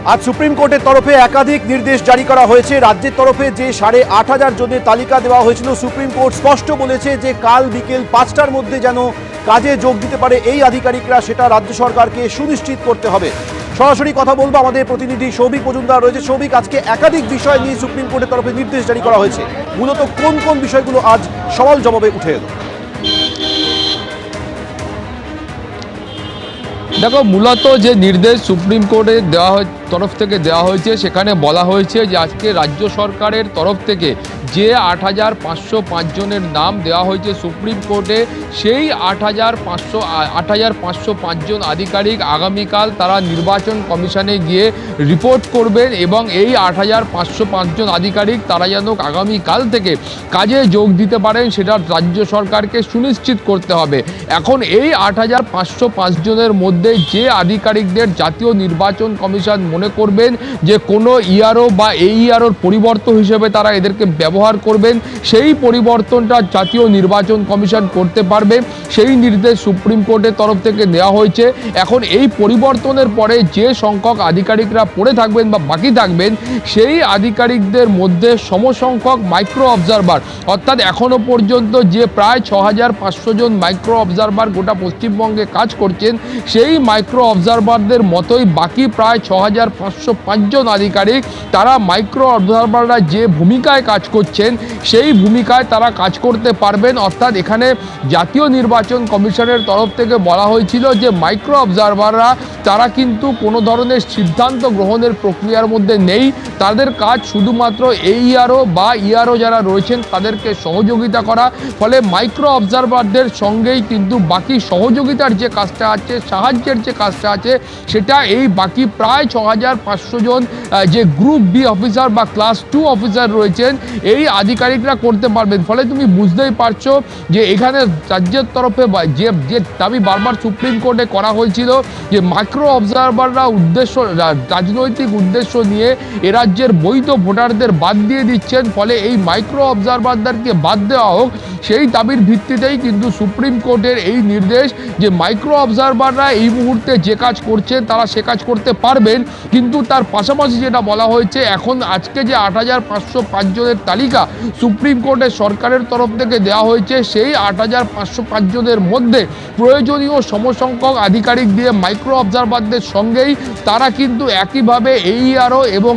আজ সুপ্রিম কোর্টের তরফে একাধিক নির্দেশ জারি করা হয়েছে। রাজ্যের তরফে যে 8,500 জনের তালিকা দেওয়া হয়েছিল, সুপ্রিম কোর্ট স্পষ্ট বলেছে যে কাল বিকেল 5টার মধ্যে যেন কাজে যোগ দিতে পারে এই আধিকারিকরা, সেটা রাজ্য সরকারকে সুনিশ্চিত করতে হবে। সরাসরি কথা বলবো, আমাদের প্রতিনিধি সৌভিক মজুমদার রয়েছে। সৌভিক, আজকে একাধিক বিষয় নিয়ে সুপ্রিম কোর্টের তরফে নির্দেশ জারি করা হয়েছে, মূলত কোন কোন বিষয়গুলো আজ সওয়াল জবাবে উঠে এলো? দেখো, মূলত যে নির্দেশ সুপ্রিম কোর্টের তরফ থেকে দেওয়া হয়েছে সেখানে বলা হয়েছে যে আজকে রাজ্য সরকারের তরফ থেকে যে 8,505 জনের নাম দেওয়া হয়েছে সুপ্রিম কোর্টে, সেই 8,505 জন আধিকারিক আগামীকাল তারা নির্বাচন কমিশনে গিয়ে রিপোর্ট করবেন এবং এই 8,505 জন আধিকারিক তারা যেন আগামীকাল থেকে কাজে যোগ দিতে পারেন সেটা রাজ্য সরকারকে সুনিশ্চিত করতে হবে। এখন এই 8,505 জনের মধ্যে যে আধিকারিকদের জাতীয় নির্বাচন কমিশন মনে করবেন যে কোনো ইআরও বা এইআরওর পরিবর্তন হিসেবে তারা এদেরকে ব্যবহার করবেন, সেই পরিবর্তনটা জাতীয় নির্বাচন কমিশন করতে পারবে, সেই নির্দেশ সুপ্রিম কোর্টের তরফ থেকে দেওয়া হয়েছে। এখন এই পরিবর্তনের পরে যে সংখ্যক আধিকারিকরা পড়ে থাকবেন বা বাকি থাকবেন, সেই আধিকারিকদের মধ্যে সমসংখ্যক মাইক্রো অবজারভার, অর্থাৎ এখনো পর্যন্ত যে প্রায় 6,500 জন মাইক্রো অবজারভার গোটা পশ্চিমবঙ্গে কাজ করছেন, সেই মাইক্রো অবজারভারদের মতোই বাকি প্রায় 6,505 জন আধিকারিক তারা মাইক্রো অবজারভাররা যে ভূমিকায় কাজ করছেন সেই ভূমিকায় তারা কাজ করতে পারবেন। অর্থাৎ এখানে জাতীয় নির্বাচন কমিশনের তরফ থেকে বলা হয়েছিল যে মাইক্রো অবজারভাররা তারা কিন্তু কোনো ধরনের সিদ্ধান্ত গ্রহণের প্রক্রিয়ার মধ্যে নেই, তাদের কাজ শুধুমাত্র এইআরও বা ইআরও যারা রয়েছেন তাদেরকে সহযোগিতা করা। ফলে মাইক্রো অবজারভারদের সঙ্গেই কিন্তু বাকি সহযোগিতার যে কাজটা আছে, সাহায্যের যে কাজটা আছে, সেটা এই বাকি প্রায় 6,500 জন যে গ্রুপ বি অফিসার বা ক্লাস 2 অফিসার রয়েছেন এই আধিকারিকরা করতে পারবেন। ফলে তুমি বুঝতেই পারছো যে এখানে রাজ্যের তরফে যে দাবি বারবার সুপ্রিম কোর্টে করা হয়েছিল যে মাইক্রো অবজারভাররা রাজনৈতিক উদ্দেশ্য নিয়ে এ রাজ্যের বৈধ ভোটারদের বাদ দিয়ে দিচ্ছেন, ফলে এই মাইক্রো অবজারভারদেরকে বাদ দেওয়া হোক, সেই দাবির ভিত্তিতেই কিন্তু সুপ্রিম কোর্টের এই নির্দেশ যে মাইক্রো অবজারভাররা এই মুহূর্তে যে কাজ করছেন তারা সে কাজ করতে পারবেন। কিন্তু তার পাশাপাশি যেটা বলা হয়েছে, এখন আজকে যে 8,505 জনের তালিকা সুপ্রিম কোর্টের সরকারের তরফ থেকে দেওয়া হয়েছে, সেই 8,505 জনের মধ্যে প্রয়োজনীয় সমসংখ্যক আধিকারিক দিয়ে মাইক্রো অবজারভারদের সঙ্গেই তারা কিন্তু একইভাবে এইআরও এবং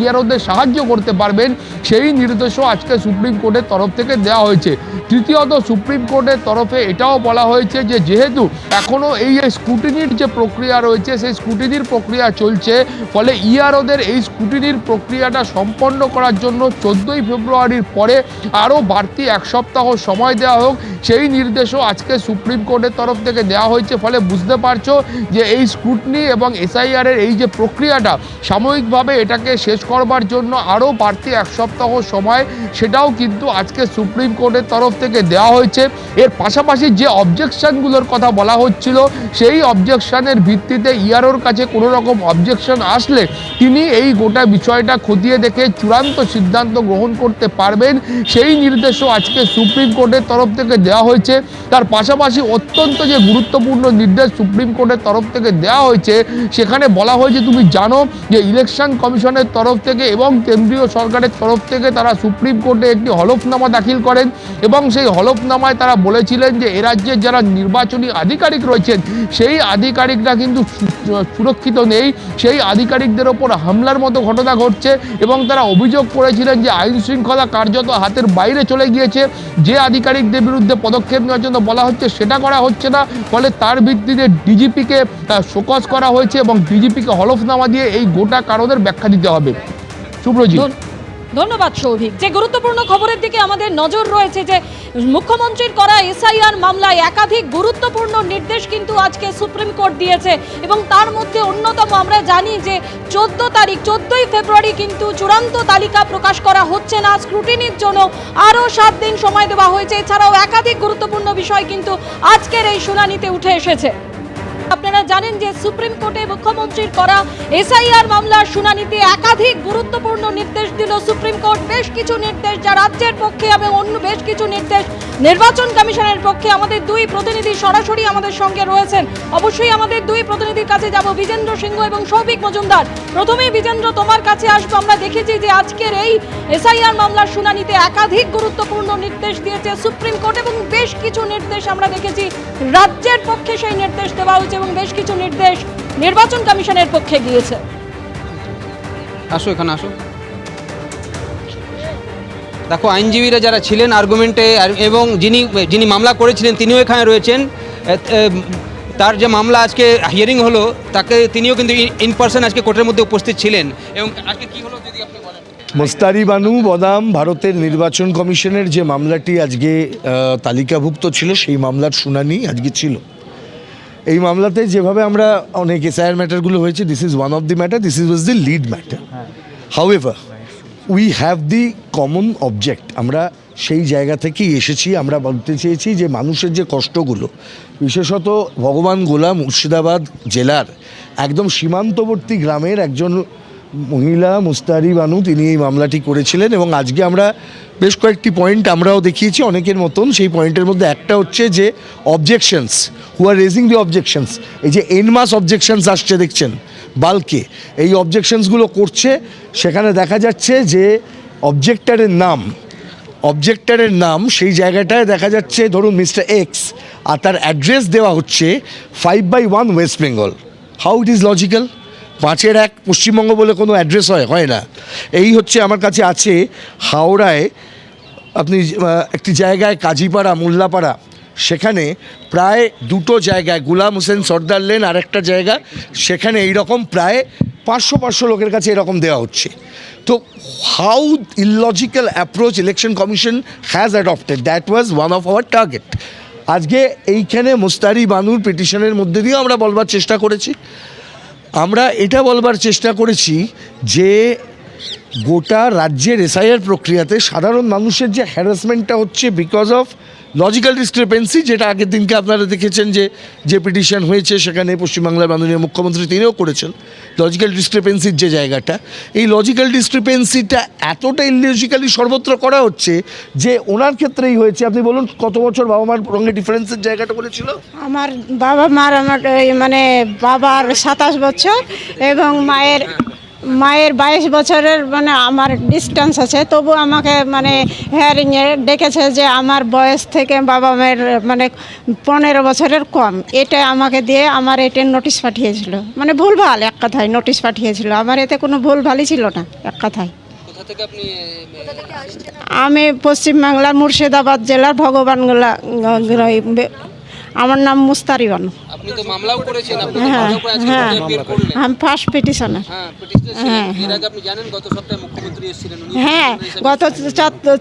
ইআরওদের সাহায্য করতে পারবেন, সেই নির্দেশও আজকে সুপ্রিম কোর্টের তরফ থেকে দেওয়া হয়েছে। তৃতীয়ত, সুপ্রিম কোর্টের তরফে এটাও বলা হয়েছে যে যেহেতু এখনও এই স্ক্রুটিনির যে প্রক্রিয়া রয়েছে সেই স্ক্রুটিনির প্রক্রিয়া চলছে, ফলে ইআরওদের এই স্ক্রুটিনির প্রক্রিয়াটা সম্পন্ন করার জন্য 14ই ফেব্রুয়ারির পরে আরও বাড়তি 1 সপ্তাহ সময় দেওয়া হোক, সেই নির্দেশও আজকে সুপ্রিম কোর্টের তরফ থেকে দেওয়া হয়েছে। ফলে বুঝতে পারছো যে এই স্ক্রুটিনি এবং এসআইআরের এই যে প্রক্রিয়াটা সাময়িকভাবে এটাকে শেষ করবার জন্য আরও বাড়তি 1 সপ্তাহ সময়, সেটাও কিন্তু আজকে সুপ্রিম কোর্টের তরফ থেকে দেওয়া হয়েছে। এর পাশাপাশি যে অবজেকশনগুলোর কথা বলা হচ্ছিল, সেই অবজেকশনের ভিত্তিতে ইআরওর কাছে কোনো রকম অবজেকশন আসলে তিনি এই গোটা বিষয়টা খতিয়ে দেখে চূড়ান্ত সিদ্ধান্ত গ্রহণ করতে পারবেন, সেই নির্দেশও আজকে সুপ্রিম কোর্টের তরফ থেকে দেওয়া হয়েছে। তার পাশাপাশি অত্যন্ত যে গুরুত্বপূর্ণ নির্দেশ সুপ্রিম কোর্টের তরফ থেকে দেওয়া হয়েছে, সেখানে বলা হয়েছে, তুমি জানো যে ইলেকশন কমিশনের তরফ থেকে এবং কেন্দ্রীয় সরকারের তরফ থেকে তারা সুপ্রিম কোর্টে একটি হলফনামা দাখিল করেন এবং সেই হলফনামায় তারা বলেছিলেন যে এ রাজ্যের যারা নির্বাচনী আধিকারিক রয়েছেন সেই আধিকারিকরা কিন্তু সুরক্ষিত নেই, সেই আধিকারিকদের ওপর হামলার মতো ঘটনা ঘটছে এবং তারা অভিযোগ করেছিলেন যে আইন শৃঙ্খলা কার্যত হাতের বাইরে চলে গিয়েছে, যে আধিকারিকদের বিরুদ্ধে পদক্ষেপ নেওয়ার জন্য বলা হচ্ছে সেটা করা হচ্ছে না। ফলে তার ভিত্তিতে ডিজিপিকে শোকজ করা হয়েছে এবং ডিজিপিকে হলফনামা দিয়ে এই গোটা কারণের ব্যাখ্যা দিতে হবে। শুভ্রজিৎ, ধন্যবাদ সৌভিক। যে গুরুত্বপূর্ণ খবরের দিকে আমাদের নজর রয়েছে যে মুখ্যমন্ত্রীর করা এসআইআর মামলায় একাধিক গুরুত্বপূর্ণ নির্দেশ কিন্তু আজকে সুপ্রিম কোর্ট দিয়েছে এবং তার মধ্যে অন্যতম আমরা জানি যে 14ই ফেব্রুয়ারি কিন্তু চূড়ান্ত তালিকা প্রকাশ করা হচ্ছে না, স্ক্রুটিনির জন্য আরও 7 দিন সময় দেওয়া হয়েছে। এছাড়াও একাধিক গুরুত্বপূর্ণ বিষয় কিন্তু আজকের এই শুনানিতে উঠে এসেছে। আপনারা জানেন যে সুপ্রিম কোর্টে মুখ্যমন্ত্রীর করা এসআইআর মামলার শুনানিতে একাধিক গুরুত্বপূর্ণ নির্দেশ দিল সুপ্রিম কোর্ট। বেশ কিছু নির্দেশ যা রাজ্যের পক্ষে এবং অন্য বেশ কিছু নির্দেশ নির্বাচন কমিশনের পক্ষে। আমাদের দুই প্রতিনিধি সরাসরি আমাদের সঙ্গে রয়েছেন, অবশ্যই আমাদের দুই প্রতিনিধির কাছে যাব, বিজেন্দ্র সিংহ এবং সৌভিক মজুমদার। প্রথমেই বিজেন্দ্র, তোমার কাছে আসবো। আমরা দেখেছি যে আজকের এই এসআইআর মামলার শুনানিতে একাধিক গুরুত্বপূর্ণ নির্দেশ দিয়েছে সুপ্রিম কোর্ট এবং বেশ কিছু নির্দেশ আমরা দেখেছি রাজ্যের পক্ষে সেই নির্দেশ দেওয়া হয়েছে এবং বেশ কিছু নির্দেশ নির্বাচন কমিশনের পক্ষে গিয়েছে। আসো, এখানে আসো। দেখো, আইনজীবীরা যারা ছিলেন আর্গুমেন্টে এবং যিনি মামলা করেছিলেন তিনিও এখানে রয়েছেন। তার যে মামলা আজকে হিয়ারিং হলো তিনিও কিন্তু ইন পার্সন আজকে কোর্টের মধ্যে উপস্থিত ছিলেন। এবং আজকে কি হলো যদি আপনি বলেন। মুস্তারি বানু বদাম ভারতের নির্বাচন কমিশনের যে মামলাটি আজকে তালিকাভুক্ত ছিল সেই মামলার শুনানি আজকে ছিল। এই মামলাতে যেভাবে আমরা অনেক এসআইআর ম্যাটারগুলো হয়েছে, this is one of the matter, this was the lead matter. However we have the common object. আমরা সেই জায়গা থেকেই এসেছি। আমরা বলতে চেয়েছি যে মানুষের যে কষ্টগুলো, বিশেষত ভগবান গোলা মুর্শিদাবাদ জেলার একদম সীমান্তবর্তী গ্রামের একজন মহিলা মুস্তারি বানু, তিনি এই মামলাটি করেছিলেন। এবং আজকে আমরা বেশ কয়েকটি পয়েন্ট আমরাও দেখিয়েছি অনেকের মতন। সেই পয়েন্টের মধ্যে একটা হচ্ছে যে অবজেকশনস, হু আর রেজিং দি অবজেকশনস, এই যে এনমাস অবজেকশনস আসছে দেখছেন বালকে, এই অবজেকশনসগুলো করছে। সেখানে দেখা যাচ্ছে যে অবজেক্টরের নাম সেই জায়গাটায় দেখা যাচ্ছে ধরুন মিস্টার এক্স, আর তার অ্যাড্রেস দেওয়া হচ্ছে 5/1 West Bengal. How it is logical? 5-1 Paschimbanga বলে কোনো অ্যাড্রেস হয় না। এই হচ্ছে আমার কাছে আছে হাওড়ায় আপনি একটি জায়গায় কাজীপাড়া মোল্লাপাড়া, সেখানে প্রায় দুটো জায়গায় গুলাম হোসেন সর্দার লেন আর একটা জায়গা, সেখানে এইরকম প্রায় 500 লোকের কাছে এরকম দেওয়া হচ্ছে। তো how illogical approach election commission has adopted, that was one of our target. আজকে এইখানে মুস্তারি বানুর পিটিশনের মধ্যে দিয়েও আমরা বলবার চেষ্টা করেছি। আমরা এটা বলবার চেষ্টা করেছি যে গোটা রাজ্যের এসআইআর প্রক্রিয়াতে সাধারণ মানুষের যে হ্যারাসমেন্টটা হচ্ছে বিকজ অফ লজিক্যাল ডিসক্রিপেন্সি, যেটা আগের দিনকে আপনারা দেখেছেন যে পিটিশন হয়েছে সেখানে পশ্চিমবাংলার মাননীয় মুখ্যমন্ত্রী তিনিও করেছেন। লজিক্যাল ডিসক্রিপেন্সির যে জায়গাটা, এই লজিক্যাল ডিসক্রিপেন্সিটা এতটা ইললজিক্যালি সর্বত্র করা হচ্ছে যে ওনার ক্ষেত্রেই হয়েছে। আপনি বলুন কত বছর বাবা মার সঙ্গে ডিফারেন্সের জায়গাটা বলেছিল? আমার বাবা মার মানে বাবার 27 বছর এবং মায়ের 22 বছরের মানে আমার ডিস্টেন্স আছে। তবু আমাকে মানে হিয়ারিংয়ে ডেকেছে যে আমার বয়স থেকে বাবা মায়ের মানে 15 বছরের কম। এটা আমাকে দিয়ে আমার এটা নোটিশ পাঠিয়েছিল, মানে ভুলভাল এক কথায় নোটিশ পাঠিয়েছিল। আমার এতে কোনো ভুলভালই ছিল না এক কথায়। কোথা থেকে আপনি? আমি পশ্চিমবাংলার মুর্শিদাবাদ জেলার ভগবানগোলা, আমার নাম মুস্তারি বানু। আপনি তো মামলাও করেছেন, আপনি তো হ্যাঁ, মামলা করে আজকে হ্যাঁ, কোর্টে appear করলেন। আমি ফার্স্ট পিটিশনার। হ্যাঁ, পিটিশনার ছিলেন। এর আগে আপনি জানেন গত সপ্তাহে মুখ্যমন্ত্রী এসেছিলেন, উনি হ্যাঁ, গত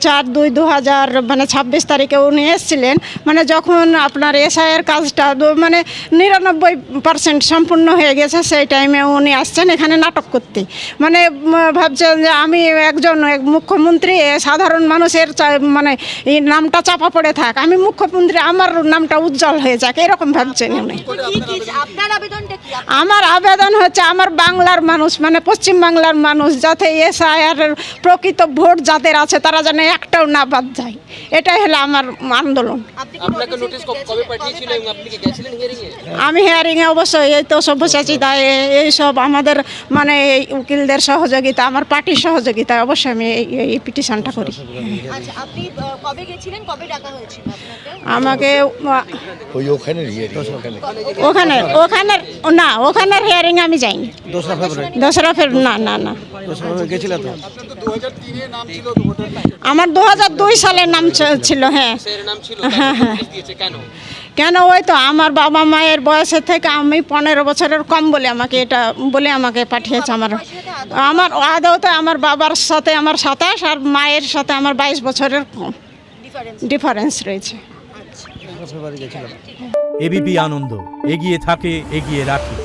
4/2/2026 তারিখে উনি এসেছিলেন। মানে যখন আপনার এসআইয়ের কাজটা মানে 99% সম্পূর্ণ হয়ে গেছে, সেই টাইমে উনি আসছেন এখানে নাটক করতে। মানে ভাবছেন যে আমি একজন মুখ্যমন্ত্রী, সাধারণ মানুষের মানে এই নামটা চাপা পড়ে থাক, আমি মুখ্যমন্ত্রী, আমার নামটা উজ্জ্বল হয়ে যাক, এরকম ভাবছেন উনি। আমার আবেদন হচ্ছে আমার বাংলার মানুষ মানে পশ্চিম বাংলার মানুষ যাতে এসআইআর প্রকৃত ভোট যাদের আছে তারা যেন একটাও না বাদ যায়, এটাই হলো আমার আন্দোলন। আপনাকে নোটিশ কবে পাঠিয়েছিল এবং আপনি কি গেছিলেন হিয়ারিং এ? আমি হিয়ারিংয়ে অবশ্যই, এই তো সব্যসাচী দায় এইসব আমাদের মানে এই উকিলদের সহযোগিতা, আমার পার্টির সহযোগিতায় অবশ্যই আমি এই পিটিশনটা করি। আচ্ছা, আপনি কবে গেছিলেন, কবে ডাকা হয়েছিল আপনাকে? আমাকে ওখানে ওখানের হিয়ারিং আমি যাইনি। 2রা ফেব্রুয়ারি না আমার 2002 সালের নাম ছিল। হ্যাঁ হ্যাঁ হ্যাঁ। কেন? ওই তো আমার বাবা মায়ের বয়সের থেকে আমি 15 বছরের কম বলে আমাকে পাঠিয়েছে। আমার আদৌতে আমার বাবার সাথে আমার 27 আর মায়ের সাথে আমার 22 বছরের কম ডিফারেন্স রয়েছে। এবিপি আনন্দ, এগিয়ে থাকে, এগিয়ে রাখে।